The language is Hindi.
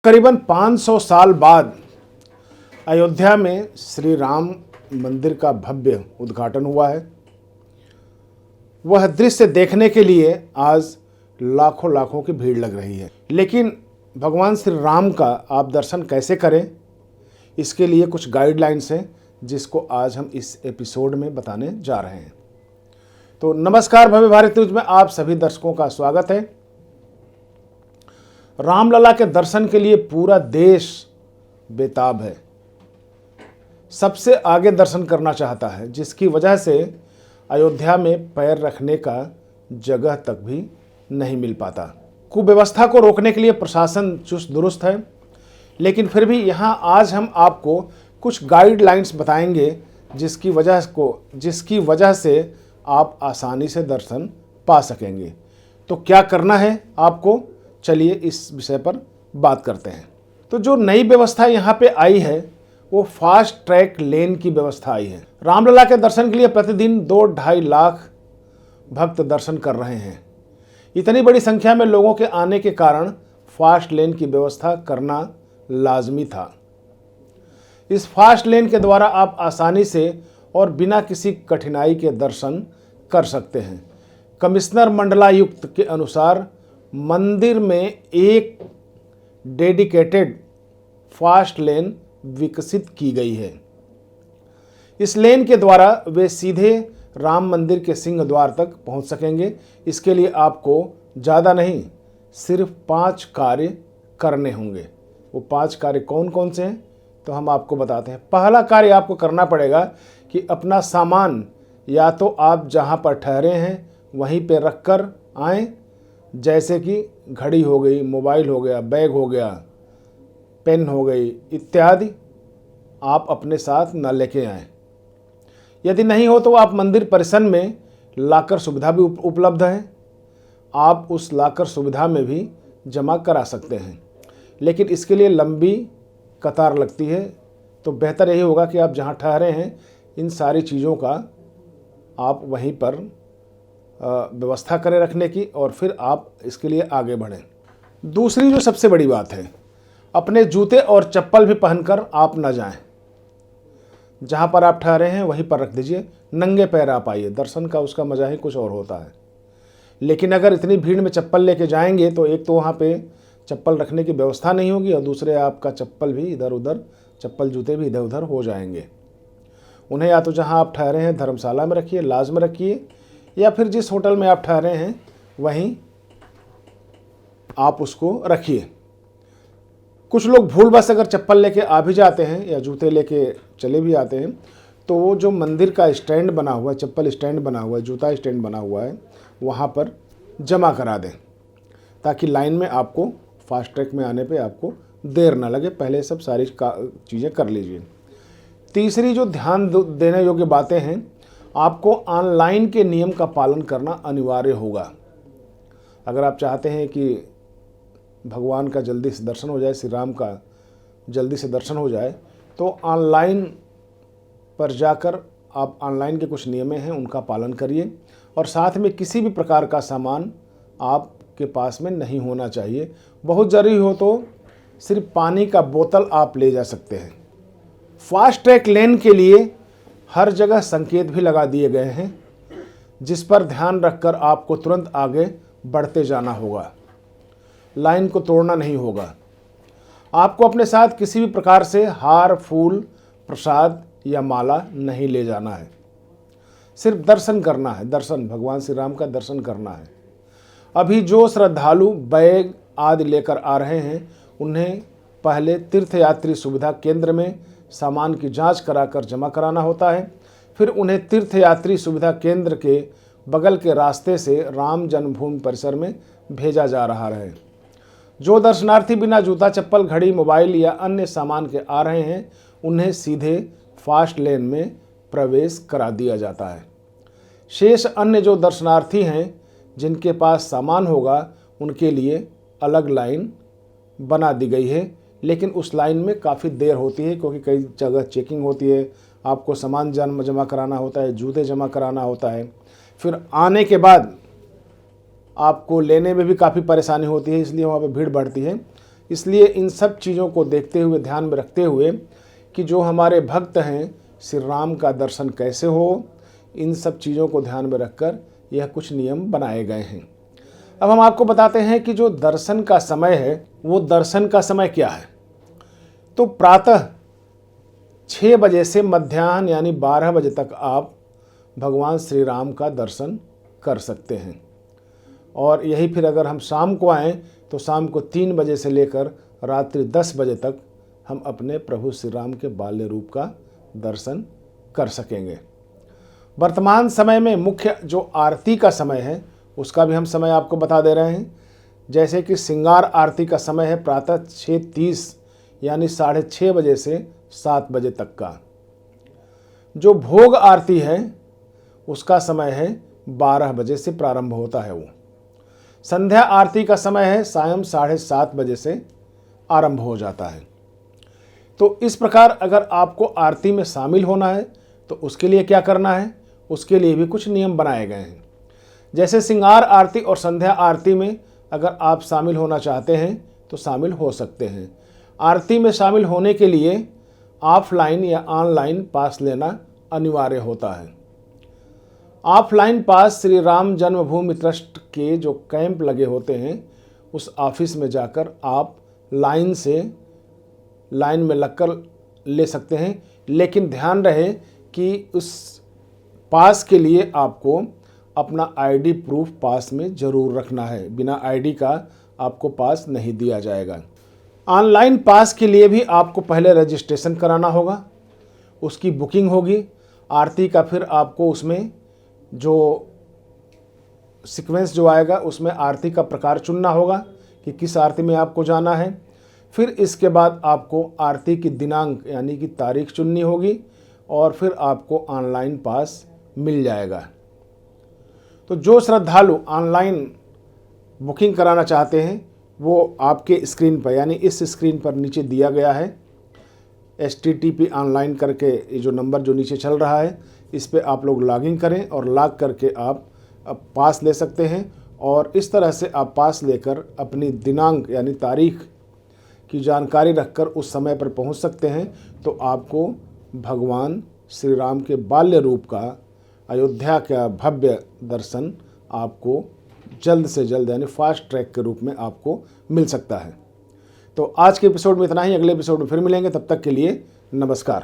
करीबन 500 साल बाद अयोध्या में श्री राम मंदिर का भव्य उद्घाटन हुआ है। वह दृश्य देखने के लिए आज लाखों लाखों की भीड़ लग रही है। लेकिन भगवान श्री राम का आप दर्शन कैसे करें, इसके लिए कुछ गाइडलाइंस हैं जिसको आज हम इस एपिसोड में बताने जा रहे हैं। तो नमस्कार, भव्य भारत न्यूज में आप सभी दर्शकों का स्वागत है। रामलला के दर्शन के लिए पूरा देश बेताब है, सबसे आगे दर्शन करना चाहता है, जिसकी वजह से अयोध्या में पैर रखने का जगह तक भी नहीं मिल पाता। कुव्यवस्था को रोकने के लिए प्रशासन चुस्त दुरुस्त है, लेकिन फिर भी यहाँ आज हम आपको कुछ गाइडलाइंस बताएंगे जिसकी वजह से आप आसानी से दर्शन पा सकेंगे। तो क्या करना है आपको, चलिए इस विषय पर बात करते हैं। तो जो नई व्यवस्था यहाँ पे आई है वो फास्ट ट्रैक लेन की व्यवस्था आई है। रामलला के दर्शन के लिए प्रतिदिन 2-2.5 लाख भक्त दर्शन कर रहे हैं। इतनी बड़ी संख्या में लोगों के आने के कारण फास्ट लेन की व्यवस्था करना लाजमी था। इस फास्ट लेन के द्वारा आप आसानी से और बिना किसी कठिनाई के दर्शन कर सकते हैं। कमिश्नर मंडलायुक्त के अनुसार मंदिर में एक डेडिकेटेड फास्ट लेन विकसित की गई है। इस लेन के द्वारा वे सीधे राम मंदिर के सिंह द्वार तक पहुंच सकेंगे। इसके लिए आपको ज़्यादा नहीं, सिर्फ 5 कार्य करने होंगे। वो 5 कार्य कौन कौन से हैं तो हम आपको बताते हैं। पहला कार्य आपको करना पड़ेगा कि अपना सामान या तो आप जहां पर ठहरे हैं वहीं पे रख कर आएँ, जैसे कि घड़ी हो गई, मोबाइल हो गया, बैग हो गया, पेन हो गई इत्यादि आप अपने साथ न लेके आएँ। यदि नहीं हो तो आप मंदिर परिसर में लॉकर सुविधा भी उपलब्ध है, आप उस लॉकर सुविधा में भी जमा करा सकते हैं। लेकिन इसके लिए लंबी कतार लगती है, तो बेहतर यही होगा कि आप जहाँ ठहरे हैं इन सारी चीज़ों का आप वहीं पर व्यवस्था करें रखने की, और फिर आप इसके लिए आगे बढ़ें। दूसरी जो सबसे बड़ी बात है, अपने जूते और चप्पल भी पहनकर आप न जाएं। जहां पर आप ठहरे हैं वहीं पर रख दीजिए, नंगे पैर आप आइए। दर्शन का उसका मजा ही कुछ और होता है। लेकिन अगर इतनी भीड़ में चप्पल लेके जाएंगे तो एक तो वहाँ पे चप्पल रखने की व्यवस्था नहीं होगी, और दूसरे आपका चप्पल भी इधर उधर, चप्पल जूते भी इधर उधर हो जाएंगे। उन्हें या तो जहाँ आप ठहरे हैं धर्मशाला में रखिए, लॉज में रखिए, या फिर जिस होटल में आप ठहरे हैं वहीं आप उसको रखिए। कुछ लोग भूलवश अगर चप्पल लेके आ भी जाते हैं या जूते लेके चले भी आते हैं, तो वो जो मंदिर का स्टैंड बना हुआ है, चप्पल स्टैंड बना हुआ है, जूता स्टैंड बना हुआ है, वहाँ पर जमा करा दें, ताकि लाइन में आपको फास्ट ट्रैक में आने पे आपको देर ना लगे। पहले सब सारी चीज़ें कर लीजिए। तीसरी जो ध्यान देने योग्य बातें हैं, आपको ऑनलाइन के नियम का पालन करना अनिवार्य होगा। अगर आप चाहते हैं कि भगवान का जल्दी से दर्शन हो जाए, श्री राम का जल्दी से दर्शन हो जाए, तो ऑनलाइन पर जाकर आप ऑनलाइन के कुछ नियम हैं उनका पालन करिए। और साथ में किसी भी प्रकार का सामान आपके पास में नहीं होना चाहिए। बहुत ज़रूरी हो तो सिर्फ पानी का बोतल आप ले जा सकते हैं। फास्ट ट्रैक लेन के लिए हर जगह संकेत भी लगा दिए गए हैं, जिस पर ध्यान रखकर आपको तुरंत आगे बढ़ते जाना होगा। लाइन को तोड़ना नहीं होगा। आपको अपने साथ किसी भी प्रकार से हार, फूल, प्रसाद या माला नहीं ले जाना है। सिर्फ दर्शन करना है, दर्शन, भगवान श्री राम का दर्शन करना है। अभी जो श्रद्धालु बैग आदि लेकर आ रहे हैं, उन्हें पहले तीर्थयात्री सुविधा केंद्र में सामान की जांच कराकर जमा कराना होता है। फिर उन्हें तीर्थयात्री सुविधा केंद्र के बगल के रास्ते से राम जन्मभूमि परिसर में भेजा जा रहा है। जो दर्शनार्थी बिना जूता, चप्पल, घड़ी, मोबाइल या अन्य सामान के आ रहे हैं, उन्हें सीधे फास्ट लेन में प्रवेश करा दिया जाता है। शेष अन्य जो दर्शनार्थी हैं जिनके पास सामान होगा, उनके लिए अलग लाइन बना दी गई है। लेकिन उस लाइन में काफ़ी देर होती है, क्योंकि कई जगह चेकिंग होती है, आपको सामान जमा कराना होता है, जूते जमा कराना होता है। फिर आने के बाद आपको लेने में भी काफ़ी परेशानी होती है, इसलिए वहाँ पे भीड़ बढ़ती है। इसलिए इन सब चीज़ों को देखते हुए, ध्यान में रखते हुए कि जो हमारे भक्त हैं श्री राम का दर्शन कैसे हो, इन सब चीज़ों को ध्यान में रखकर यह कुछ नियम बनाए गए हैं। अब हम आपको बताते हैं कि जो दर्शन का समय है वो दर्शन का समय क्या है। तो प्रातः 6 बजे से मध्याह्न यानी 12 बजे तक आप भगवान श्री राम का दर्शन कर सकते हैं। और यही फिर अगर हम शाम को आएँ तो शाम को 3 बजे से लेकर रात्रि 10 बजे तक हम अपने प्रभु श्री राम के बाल्य रूप का दर्शन कर सकेंगे। वर्तमान समय में मुख्य जो आरती का समय है उसका भी हम समय आपको बता दे रहे हैं। जैसे कि श्रृंगार आरती का समय है प्रातः 6:30 यानी 6:30 बजे से 7 बजे तक का। जो भोग आरती है उसका समय है 12 बजे से प्रारंभ होता है। वो संध्या आरती का समय है सायं 7:30 बजे से आरंभ हो जाता है। तो इस प्रकार अगर आपको आरती में शामिल होना है तो उसके लिए क्या करना है, उसके लिए भी कुछ नियम बनाए गए हैं। जैसे श्रृंगार आरती और संध्या आरती में अगर आप शामिल होना चाहते हैं तो शामिल हो सकते हैं। आरती में शामिल होने के लिए ऑफलाइन या ऑनलाइन पास लेना अनिवार्य होता है। ऑफलाइन पास श्री राम जन्मभूमि ट्रस्ट के जो कैंप लगे होते हैं उस ऑफिस में जाकर आप लाइन में लगकर ले सकते हैं। लेकिन ध्यान रहे कि उस पास के लिए आपको अपना आईडी प्रूफ पास में ज़रूर रखना है। बिना आईडी का आपको पास नहीं दिया जाएगा। ऑनलाइन पास के लिए भी आपको पहले रजिस्ट्रेशन कराना होगा, उसकी बुकिंग होगी आरती का। फिर आपको उसमें जो सीक्वेंस जो आएगा उसमें आरती का प्रकार चुनना होगा कि किस आरती में आपको जाना है। फिर इसके बाद आपको आरती की दिनांक यानी कि तारीख चुननी होगी और फिर आपको ऑनलाइन पास मिल जाएगा। तो जो श्रद्धालु ऑनलाइन बुकिंग कराना चाहते हैं वो आपके स्क्रीन पर यानी इस स्क्रीन पर नीचे दिया गया है http ऑनलाइन करके ये जो नंबर जो नीचे चल रहा है इस पे आप लोग लॉगिन करें और लॉग करके आप पास ले सकते हैं। और इस तरह से आप पास लेकर अपनी दिनांक यानी तारीख की जानकारी रखकर उस समय पर पहुंच सकते हैं। तो आपको भगवान श्री राम के बाल्य रूप का अयोध्या का भव्य दर्शन आपको जल्द से जल्द यानी फास्ट ट्रैक के रूप में आपको मिल सकता है। तो आज के एपिसोड में इतना ही। अगले एपिसोड में फिर मिलेंगे, तब तक के लिए नमस्कार।